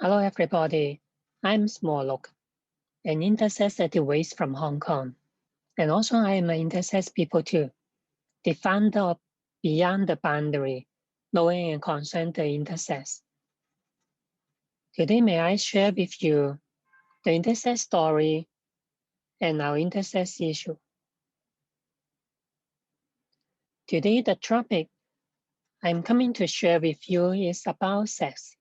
Hello everybody, I'm Smolok, an intersex activist from Hong Kong. And also I am an intersex people too, the founder of Beyond the Boundary, knowing and concern the intersex. Today may I share with you the intersex story and our intersex issue. Today the topic I'm coming to share with you is about sex,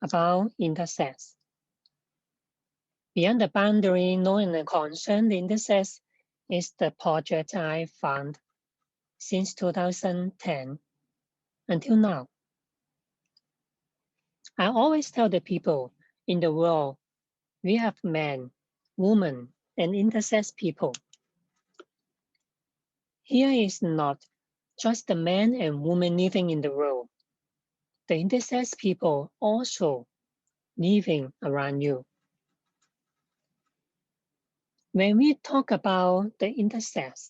about intersex. Beyond the Boundary, knowing and concern the intersex is the project I found since 2010 until now. I always tell the people in the world, we have men, women, and intersex people. Here is not just the men and women living in the world. The intersex people also living around you. When we talk about the intersex,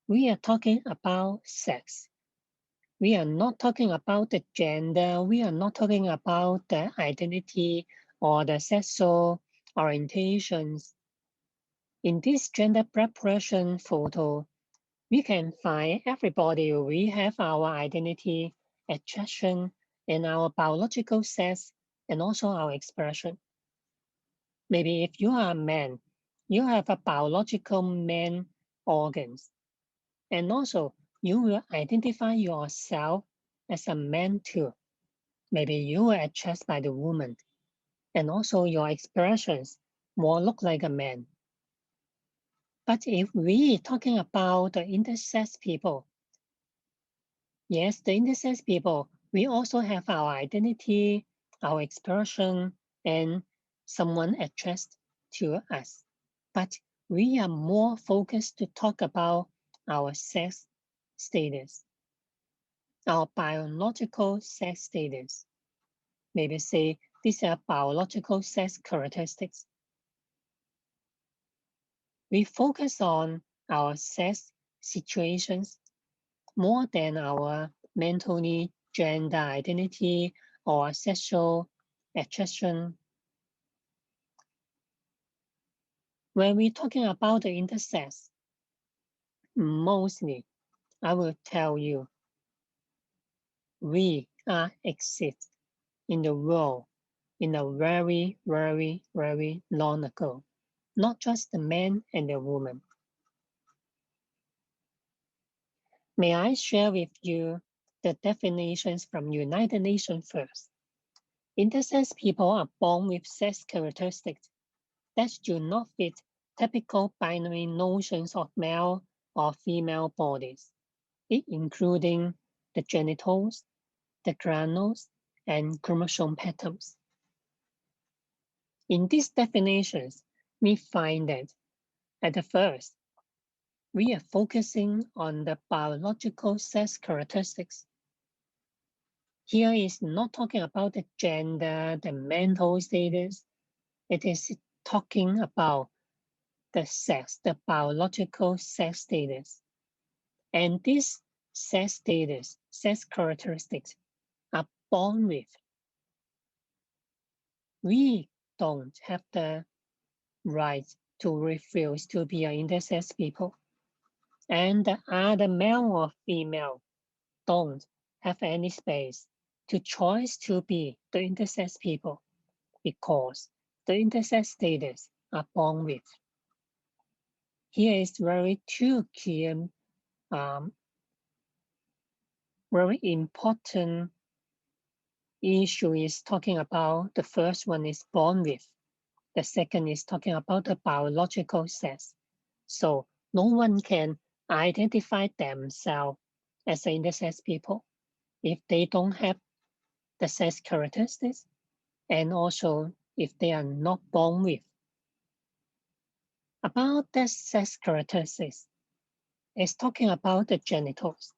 we are talking about sex. We are not talking about the gender. We are not talking about the identity or the sexual orientations. In this gender preparation photo, we can find everybody. We have our identity, attraction, and our biological sex, and also our expression. Maybe if you are a man, you have a biological man organs. And also, you will identify yourself as a man too. Maybe you were attracted by the woman, and also your expressions more look like a man. But if we talking about the intersex people, yes, the intersex people, we also have our identity, our expression, and someone attracted to us. But we are more focused to talk about our sex status, our biological sex status. Maybe say these are biological sex characteristics. We focus on our sex situations more than our mentally gender identity or sexual attraction. When we're talking about the intersex, mostly I will tell you, we are exist in the world in a very, very, very long ago. Not just the man and the woman. May I share with you the definitions from United Nations first? Intersex people are born with sex characteristics that do not fit typical binary notions of male or female bodies, including the genitals, the granules, and chromosome patterns. In these definitions, we find that at the first, we are focusing on the biological sex characteristics. Here is not talking about the gender, the mental status. It is talking about the sex, the biological sex status. And these sex status, sex characteristics are born with. We don't have the right to refuse to be an intersex people. And the other male or female don't have any space to choose to be the intersex people because the intersex status are born with. Here is very two key, very important issue is talking about the first one is born with. The second is talking about the biological sex. So no one can identify themselves as an intersex people if they don't have the sex characteristics and also if they are not born with. About the sex characteristics, it's talking about the genitals.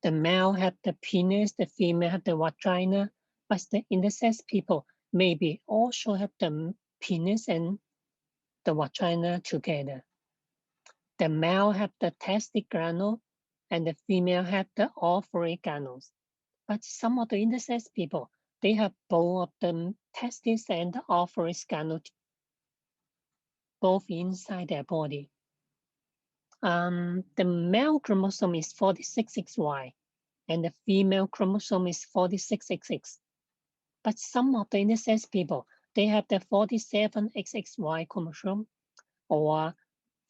The male have the penis, the female have the vagina, but the intersex people maybe also have the penis and the vagina together. The male have the testicle and the female have the ovary granules. But some of the intersex people, they have both of the testes and the ovaries granule, both inside their body. The male chromosome is 46XY and the female chromosome is 46XX. But some of the intersex people, they have the 47XXY chromosome or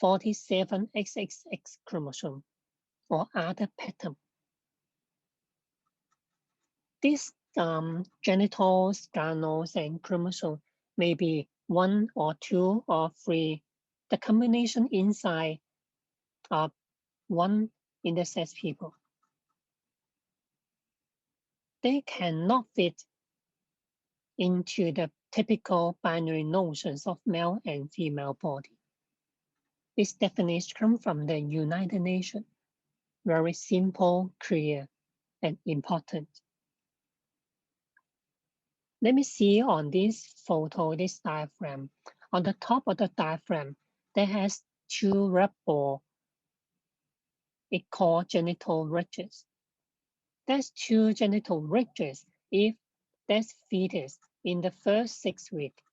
47XXX chromosome or other pattern. These genitals, granules, and chromosomes may be 1 or 2 or 3. The combination inside of one intersex people. They cannot fit into the typical binary notions of male and female body. This definition comes from the United Nations. Very simple, clear, and important. Let me see on this photo, this diaphragm. On the top of the diaphragm, there has 2 red balls. It called genital ridges. There's 2 genital ridges if there's fetus in the first 6 weeks.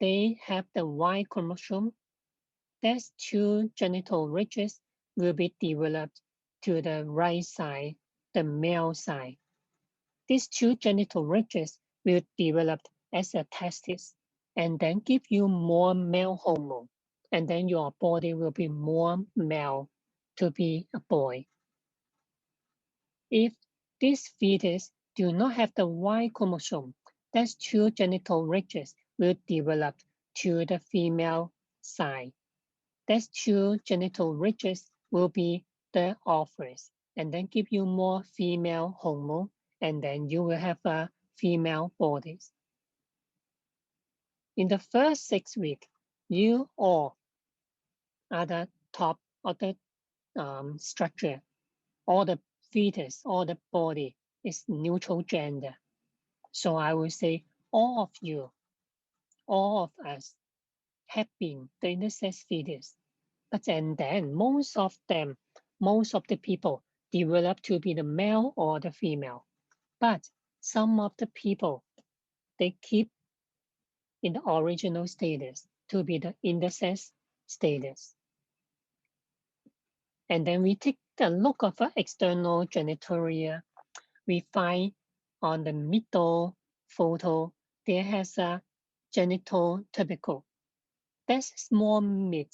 They have the Y chromosome. There's 2 genital ridges will be developed to the right side, the male side. These 2 genital ridges will develop as a testis and then give you more male hormone. And then your body will be more male to be a boy. If these fetus do not have the Y chromosome, these 2 genital ridges will develop to the female side. These 2 genital ridges will be the ovaries and then give you more female hormone, and then you will have a female body. In the first 6 weeks, you all are the top of the structure. All the fetus, all the body is neutral gender. So I will say all of you, all of us have been the intersex fetus. But and then most of the people develop to be the male or the female. But some of the people, they keep in the original status to be the intersex status. And then we take a look of the external genitalia. We find on the middle photo, there has a genital tubercle. That's small meat.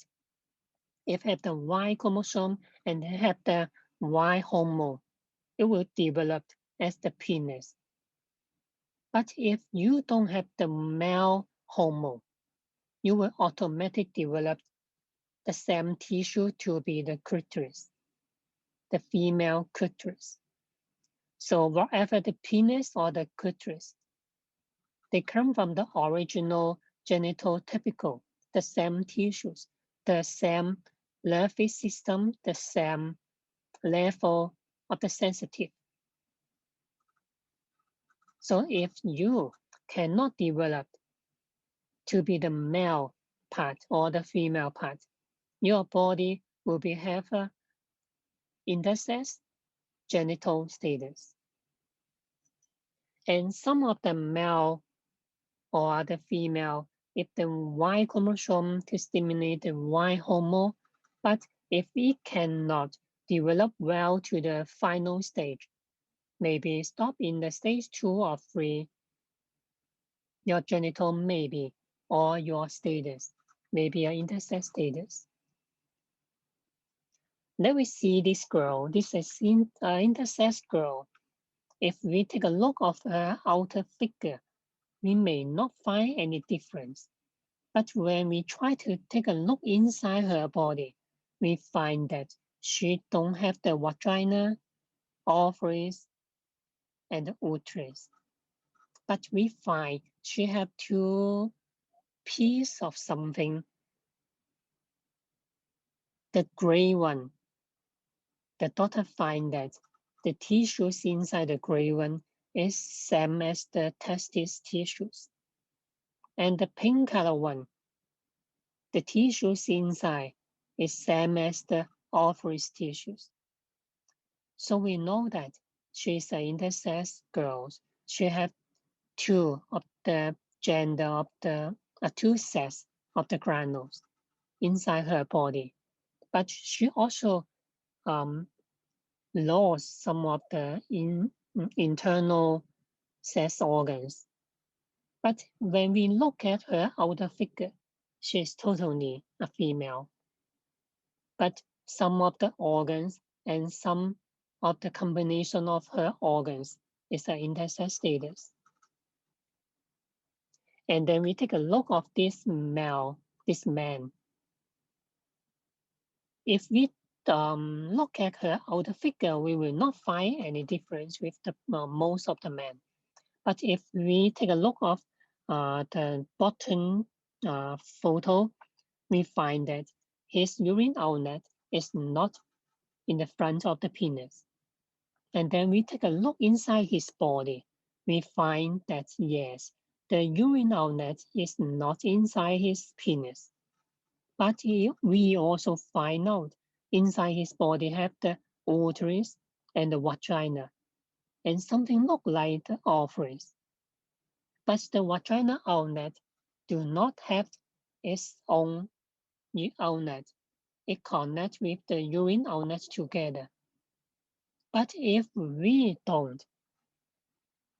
If have the Y chromosome and have the Y hormone, it will develop as the penis. But if you don't have the male hormone, you will automatically develop the same tissue to be the clitoris, the female clitoris. So whatever the penis or the clitoris, they come from the original genital tubercle, the same tissues, the same nervous system, the same level of the sensitive. So if you cannot develop to be the male part or the female part, your body will be have a intersex genital status. And some of the male or the female, if the Y chromosome to stimulate the Y hormone, but if it cannot develop well to the final stage, maybe stop in the stage 2 or 3, your genital maybe, or your status, maybe an intersex status. Then we see this girl, this is intersex girl. If we take a look of her outer figure, we may not find any difference. But when we try to take a look inside her body, we find that she don't have the vagina, ovaries, and the uterus. But we find she have 2 pieces of something. The gray one, the doctor find that the tissues inside the gray one is same as the testis tissues. And the pink color one, the tissues inside is same as the ovaries tissues. So we know that she's an intersex girl. She have two of the gender of the two sets of the granules inside her body, but she also um, lost some of the internal sex organs. But when we look at her outer figure, she is totally a female. But some of the organs and some of the combination of her organs is an intersex status. And then we take a look of this man. If we look at her outer figure, we will not find any difference with the most of the men. But if we take a look of the bottom photo, we find that his urine outlet is not in the front of the penis. And then we take a look inside his body. We find that yes, the urine outlet is not inside his penis. But we also find out inside his body have the uterus and the vagina, and something look like the ovaries. But the vagina outlet do not have its own outlet. It connects with the urine outlet together. But if we don't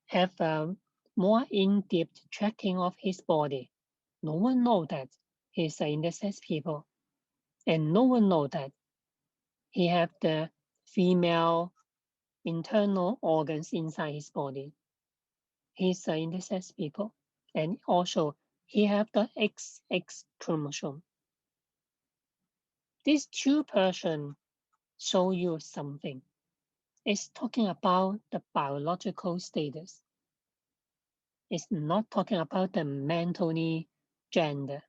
have a more in-depth tracking of his body, no one knows that he's an intersex people, and no one knows that he have the female internal organs inside his body. He's an intersex people, and also he have the XX chromosome. These two persons show you something. It's talking about the biological status. It's not talking about the mentally gender.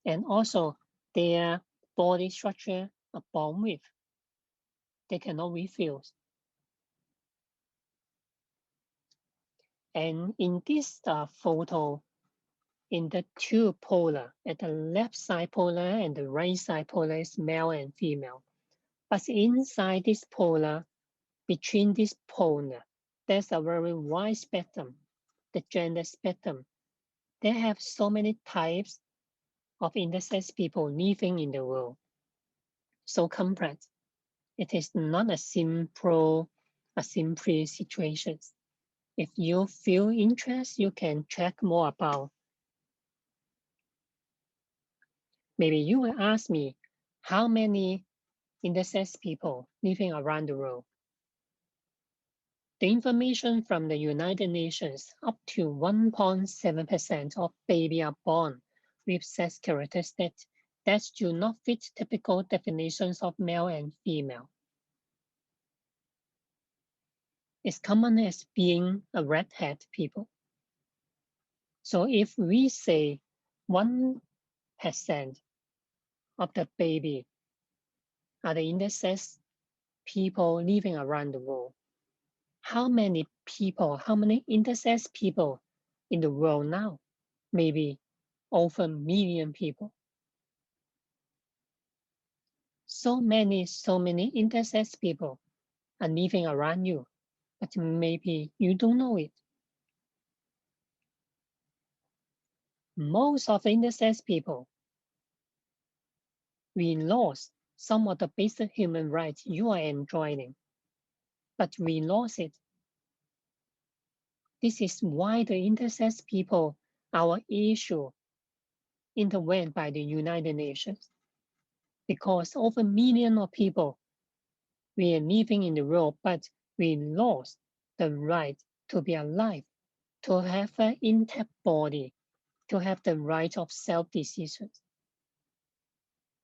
And also their body structure are born with. They cannot refuse. And in this photo, in the two polar, at the left side polar and the right side polar is male and female. But inside this polar, between this polar, there's a very wide spectrum, the gender spectrum. They have so many types of intersex people living in the world. So complex. It is not a simple situation. If you feel interest, you can check more about. Maybe you will ask me how many intersex people living around the world. The information from the United Nations, up to 1.7% of babies are born with sex characteristics that do not fit typical definitions of male and female. It's common as being a redhead people. So if we say 1% of the baby are the intersex people living around the world, how many people, how many intersex people in the world now? Maybe over a million people. So many intersex people are living around you, but maybe you don't know it. Most of the intersex people, we lost some of the basic human rights you are enjoying, but we lost it. This is why the intersex people, our issue, intervened by the United Nations. Because over a million of people, we are living in the world, but we lost the right to be alive, to have an intact body, to have the right of self-decision.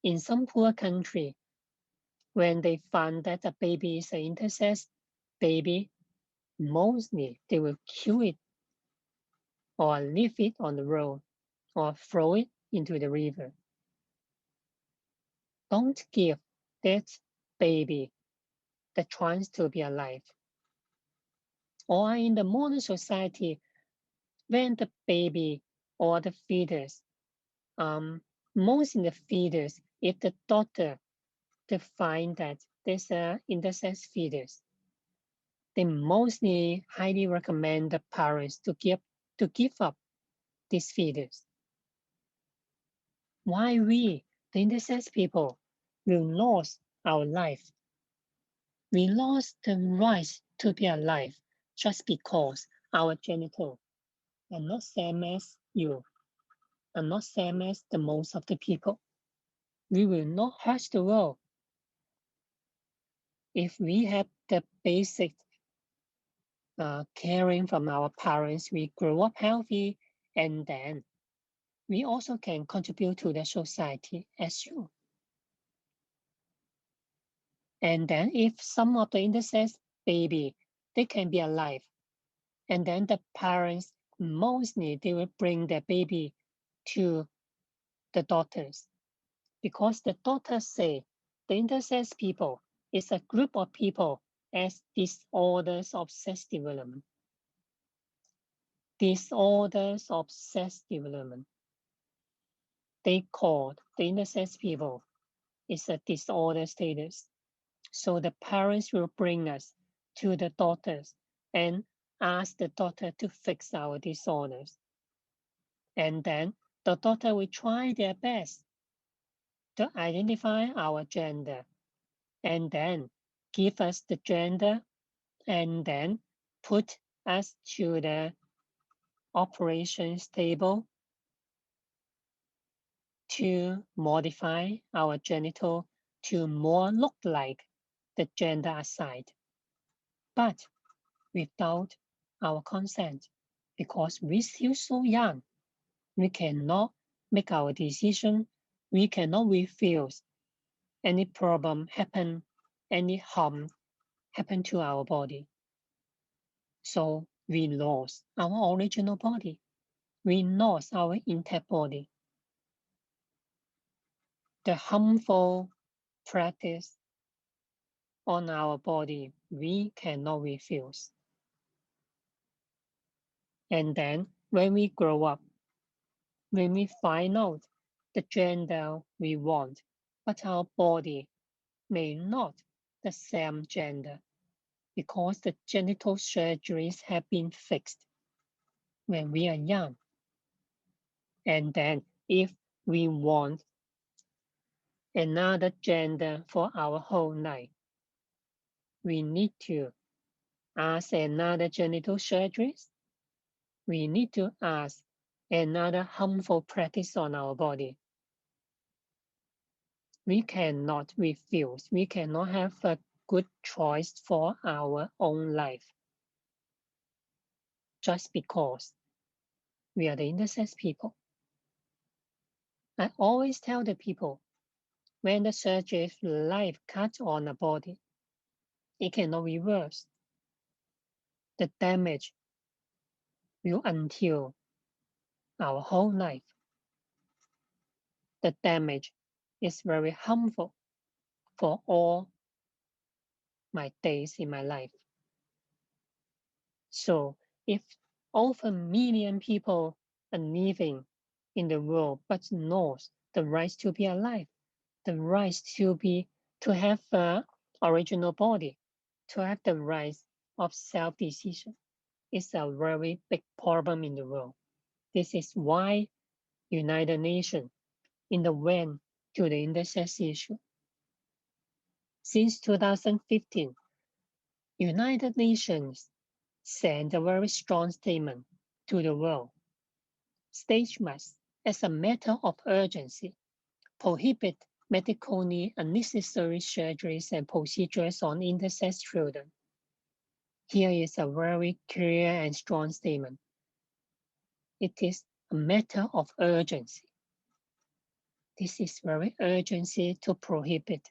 In some poor country, when they find that a baby is an intersex baby, mostly they will kill it or leave it on the road or throw it into the river. Don't give that baby the chance to be alive. Or in the modern society, when the baby or the fetus, most in the fetus, if the doctor to find that there's an intersex fetus, they mostly highly recommend the parents to give up these fetus. Why we, the intersex people, will lose our life? We lost the right to be alive just because our genital are not same as you, are not same as the most of the people. We will not hurt the world if we have the basic caring from our parents. We grow up healthy, and then we also can contribute to the society as you. And then if some of the intersex baby, they can be alive, and then the parents mostly they will bring their baby to the doctors because the doctors say the intersex people is a group of people as disorders of sex development. Disorders of sex development. They call the intersex people is a disorder status. So the parents will bring us to the doctors and ask the doctor to fix our disorders. And then the doctor will try their best to identify our gender and then give us the gender and then put us to the operations table to modify our genital to more look like the gender assigned, but without our consent because we're still so young. We cannot make our decision. We cannot refuse any problem happen, any harm happen to our body. So we lost our original body. We lost our intact body. The harmful practice on our body, we cannot refuse. And then when we grow up, when we find out the gender we want, but our body may not the same gender because the genital surgeries have been fixed when we are young. And then if we want another gender for our whole life, we need to ask another genital surgeries. We need to ask another harmful practice on our body. We cannot refuse. We cannot have a good choice for our own life just because we are the intersex people. I always tell the people when the surgery life cuts on a body, it cannot reverse. The damage will until our whole life. The damage is very harmful for all my days in my life. So if over a million people are living in the world but knows the right to be alive, the right to have an original body, to have the right of self-decision, is a very big problem in the world. This is why United Nations intervened to the intersex issue. Since 2015, United Nations sent a very strong statement to the world. States must, as a matter of urgency, prohibit medically unnecessary surgeries and procedures on intersex children. Here is a very clear and strong statement. It is a matter of urgency. This is very urgency to prohibit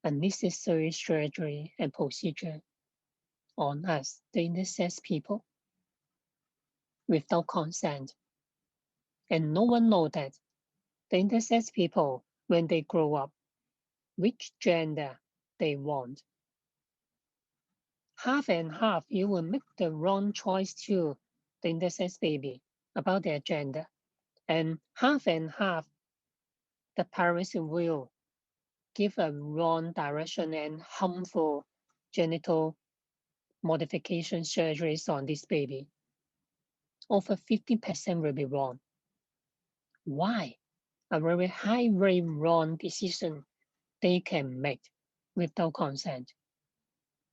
unnecessary surgery and procedure on us, the intersex people, without consent. And no one knows that the intersex people, when they grow up, which gender they want. Half and half, you will make the wrong choice to the intersex baby about their gender. And half, the parents will give a wrong direction and harmful genital modification surgeries on this baby, over 50% will be wrong. Why? A very high rate wrong decision they can make without consent,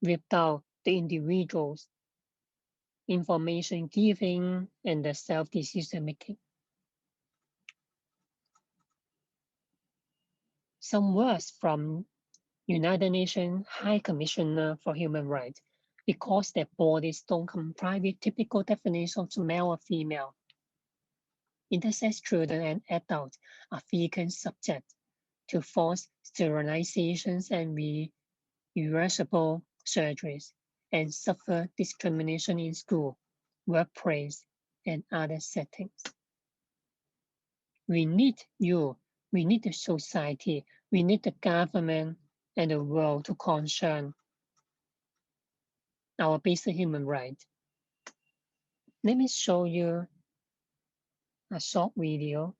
without the individual's information giving and the self-decision making. Some words from United Nations High Commissioner for Human Rights because their bodies don't comply with typical definitions of male or female. Intersex children and adults are frequent subject to forced sterilizations and irreversible surgeries and suffer discrimination in school, workplace, and other settings. We need you, we need the society, we need the government and the world to concern our basic human rights. Let me show you a short video.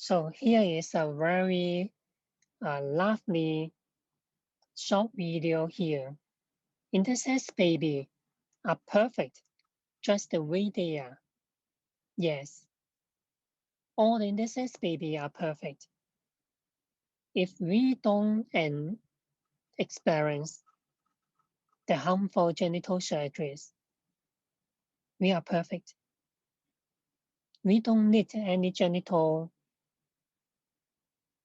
So here is a very lovely short video here. Intersex baby are perfect just the way they are. Yes, all the intersex baby are perfect. If we don't experience the harmful genital surgeries, we are perfect. We don't need any genital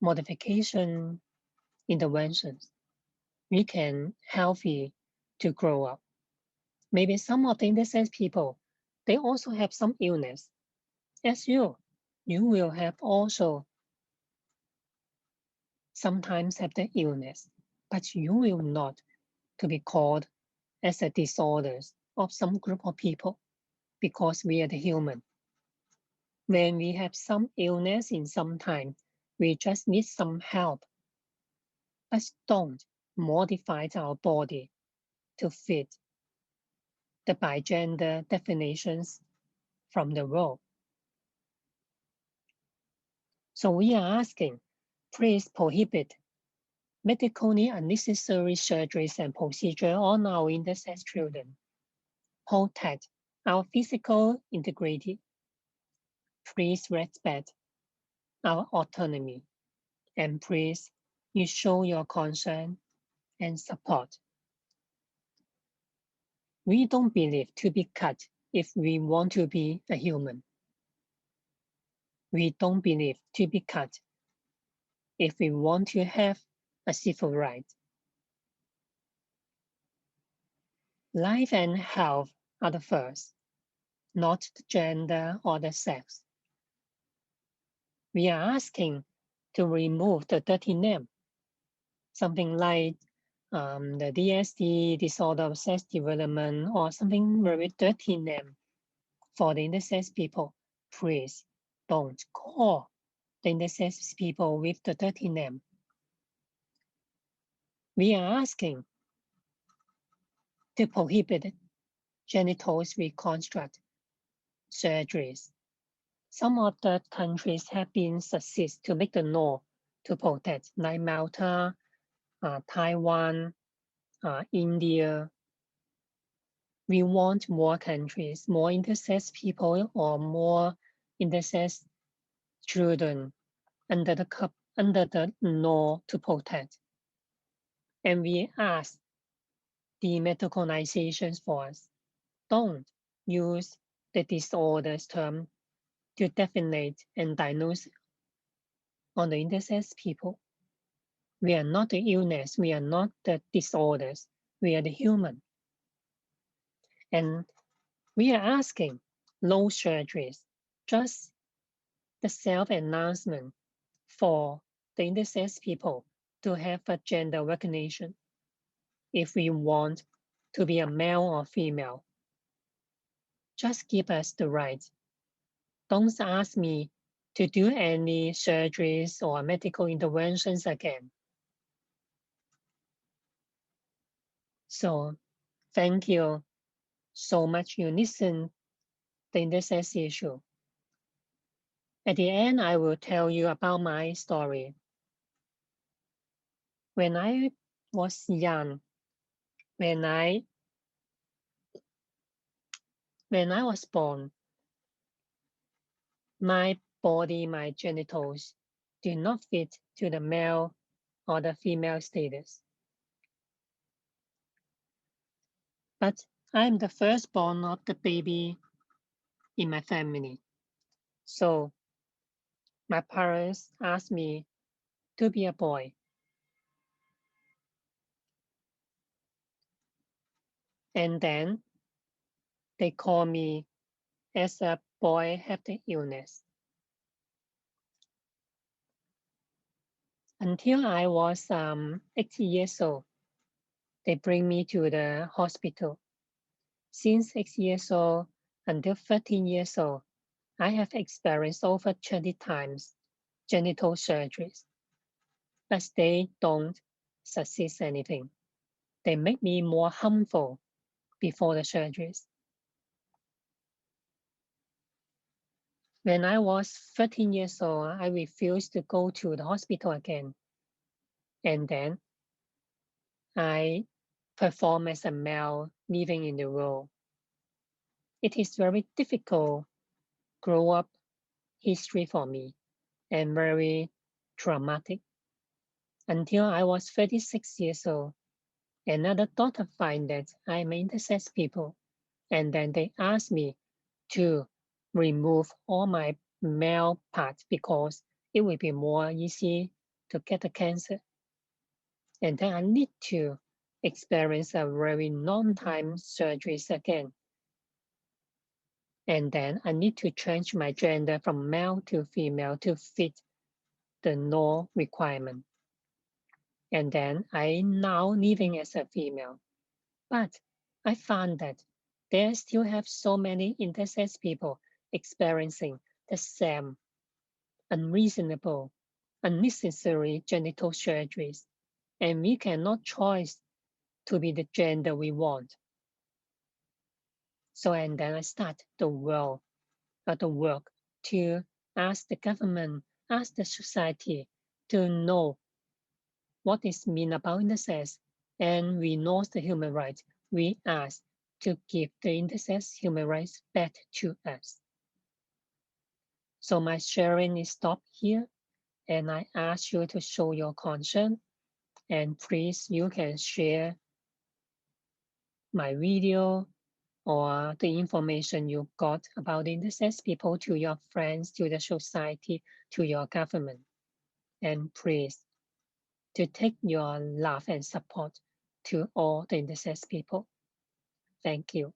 modification interventions. We can healthy to grow up. Maybe some of the intersex people, they also have some illness. As you will have also sometimes have the illness, but you will not to be called as a disorder of some group of people because we are the human. When we have some illness in some time, we just need some help. But don't modify our body to fit the bigender definitions from the world. So we are asking, please prohibit medically unnecessary surgeries and procedures on our intersex children. Protect our physical integrity. Please respect our autonomy. And please, you show your concern and support. We don't believe to be cut if we want to be a human. We don't believe to be cut if we want to have a civil right. Life and health are the first, not the gender or the sex. We are asking to remove the dirty name, something like the DSD, disorder of sex development, or something very dirty name for the intersex people. Please don't call the intersex people with the dirty name. We are asking to prohibit genital reconstruct surgeries. Some of the countries have been success to make the law to protect, like Malta, Taiwan, India. We want more countries, more intersex people, or more intersex children under the law to protect. And we ask the medical organizations for us, don't use the disorders term to definiate and diagnose on the intersex people. We are not the illness, we are not the disorders, we are the human. And we are asking no surgeries, just the self-announcement for the intersex people to have a gender recognition. If we want to be a male or female, just give us the right. Don't ask me to do any surgeries or medical interventions again. So thank you so much you listen the intersex issue. At the end, I will tell you about my story. When I was young, when I was born, my body, my genitals did not fit to the male or the female status. But I'm the firstborn of the baby in my family. So my parents asked me to be a boy. And then they call me as a boy have the illness. Until I was 80 years old, they bring me to the hospital. Since 6 years old until 13 years old, I have experienced over 20 times genital surgeries, but they don't succeed anything. They make me more harmful before the surgeries. When I was 13 years old, I refused to go to the hospital again. And then I perform as a male living in the world. It is very difficult grow up history for me and very traumatic. Until I was 36 years old, another doctor find that I'm intersex people. And then they asked me to remove all my male parts because it will be more easy to get the cancer. And then I need to experience a very long time surgeries again. And then I need to change my gender from male to female to fit the law requirement. And then I now living as a female. But I found that there still have so many intersex people experiencing the same unreasonable, unnecessary genital surgeries, and we cannot choose to be the gender we want. So and then I start the work to ask the government, ask the society to know what is mean about intersex, and we know the human rights. We ask to give the intersex human rights back to us. So my sharing is stopped here, and I ask you to show your concern, and please you can share my video or the information you got about intersex people to your friends, to the society, to your government. And please to take your love and support to all the intersex people. Thank you.